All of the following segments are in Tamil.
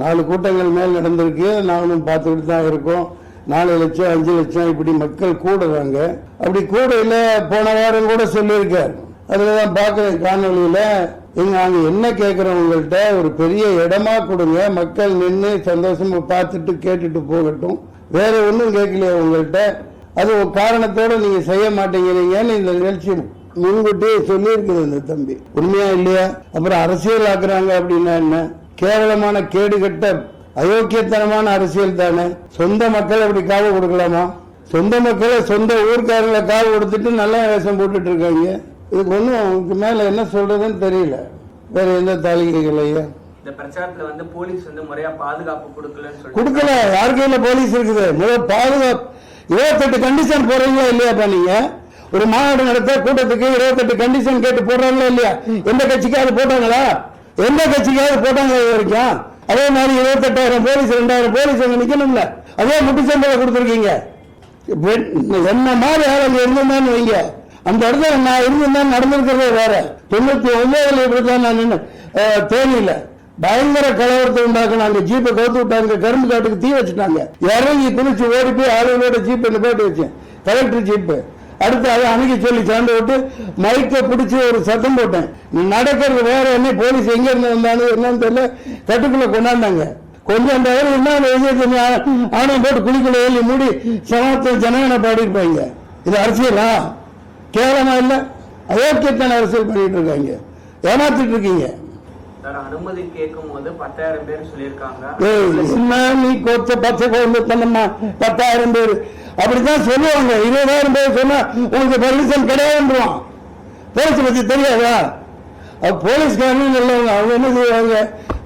4 கூட்டங்கள் மேல் நடந்திருக்கு. நானும் பார்த்துக்கிட்டு தான் இருக்கோம். 4 லட்சம் 5 லட்சம் இப்படி மக்கள் கூடுறாங்க. அப்படி கூடையில போன வாரம் கூட சொல்லியிருக்காரு. அதுலதான் பார்க்கிறேன் காணொலியில. நாங்க என்ன கேட்கிறோம், உங்கள்கிட்ட ஒரு பெரிய இடமா கொடுங்க, மக்கள் நின்று சந்தோஷமா பார்த்துட்டு கேட்டுட்டு போகட்டும். வேற ஒன்றும் கேட்கலையா உங்கள்கிட்ட? அது ஒரு காரணத்தோட நீங்க செய்ய மாட்டேங்கிறீங்கன்னு இந்த நிகழ்ச்சி முன்கூட்டியே சொல்லியிருக்குது இந்த தம்பி. உண்மையா இல்லையா? அப்புறம் அரசியல் ஆக்குறாங்க அப்படின்னா என்ன? கேவலமான கேடுகட்ட அயோக்கியத்தனமான அரசியல் தானே. சொந்த மக்கள் அப்படி காவு கொடுக்கலாமா? சொந்த மக்களை சொந்த ஊர்க்காரங்களை காவு கொடுத்துட்டு நல்ல வேஷம் போட்டுட்டு இருக்காங்க. இதுக்கு ஒன்றும் அவங்களுக்கு மேல என்ன சொல்றதுன்னு தெரியல. வேற எந்த தாளிகைகளையா? இந்த பிரச்சாரத்துல போலீஸ் முறையா பாதுகாப்பு கொடுக்கல. யார் கையில போலீஸ் இருக்குது? முதல் பாதுகாப்பு 28 கண்டிஷன் போடுறீங்களா இல்லையாப்பா? நீங்க ஒரு மாநாடு நடத்த கூட்டத்துக்கு 28 கண்டிஷன் கேட்டு போடுறாங்களா இல்லையா? எந்த கட்சிக்காவது போட்டாங்களா? எந்த கட்சிக்காவது போட்டாங்க இது வரைக்கும்? அதே மாதிரி 28,000 போலீஸ் 2,000 போலீஸ் அங்க நிக்கணும்ல. அதே முட்டுச்சம்பளை கொடுத்துருக்கீங்க. என்ன மாதிரி ஆளுங்க இருந்திருந்தான்னு வைங்க, அந்த இடத்துல நான் இருந்திருந்தேன் நடந்திருக்கிறதே வேற. 99 இப்படித்தான் நான் நின்று தேனியில பயங்கர கலவரத்தை உண்டாக்கணும். அங்க ஜீப்பை கவுத்து விட்டாங்க, கரும்பு காட்டுக்கு தீ வச்சுட்டாங்க. இறங்கி குளிச்சு ஓடி போய் ஆளுங்களோட ஜீப்பை நிப்பாட்டி வச்சேன், கலெக்டர் ஜீப்பு. அடுத்து அதை அணுகி சொல்லி சார்ந்து விட்டு மைக்கை பிடிச்சி ஒரு சத்தம் போட்டேன். நடக்கிறது வேற என்ன, போலீஸ் எங்க இருந்து வந்தானு என்னன்னு தெரியல, கட்டுக்குள்ள கொண்டாந்தாங்க. கொஞ்சம் அந்த ஆணையம் போட்டு குளிக்குள்ள ஏறி மூடி சமத்துவ ஜனகனை பாடிருப்பாங்க. இது அரசியலா? கேவலமா இல்ல? அயோக்கியத்தான அரசியல் பண்ணிட்டு இருக்காங்க, ஏமாத்திட்டு இருக்கீங்க. அனுமதி கேட்கும் போது 10,000 பேர் சொல்லியிருக்காங்க. நீ கொத்த பச்சை குழந்தை பண்ணமா 10,000 பேர் அப்படித்தான் சொல்லுவாங்க. 20,000 பேர் சொன்னா உங்களுக்கு பர்மிஷன் கிடையாதுன்றான். போலீஸ் பத்தி தெரியாதா? போலீஸ்காரங்க நல்லவங்க. அவங்க என்ன செய்வாங்க,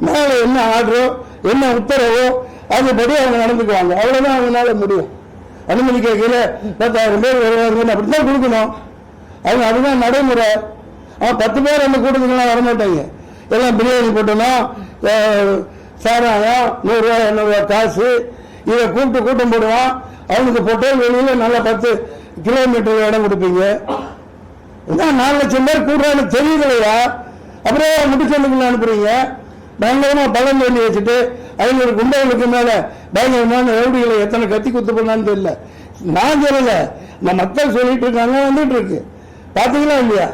மேல என்ன ஆர்டரோ என்ன உத்தரவோ அதுபடி அவங்க நடந்துக்குவாங்க. அவ்வளவுதான் அவங்களால முடியும். அனுமதி கேட்கல 10,000 பேர் வருவாங்க அப்படித்தான் கொடுக்கணும். அவங்க அதுதான் நடைமுறை. 10 பேர் அந்த கூட்டத்துக்கெல்லாம் வரமாட்டாங்க. எல்லாம் பிரியாணி போட்டணும், சாராயம் 100 ரூபா 200 ரூபா காசு, இதை கூட்டம் போடுவான். அவனுக்கு பொட்டல் வெளியில நல்லா 10 கிலோமீட்டர் இடம் கொடுப்பீங்க. 4 லட்சம் பேர் கூடுறான்னு தெரியுதுலையா? அப்புறம் முடிச்சலுக்குள்ள அனுப்புறீங்க. பயங்கரமா பலம் பண்ணி வச்சுட்டு 500 குண்டர்களுக்கு மேல பயங்கரமான ரவுடிகளை எத்தனை கத்தி குத்து பண்ணான்னு தெரியல. நான் சொல்லல, நம்ம மக்கள் சொல்லிட்டு இருக்காங்க, வந்துட்டு இருக்கு. பாத்தீங்களா இல்லையா?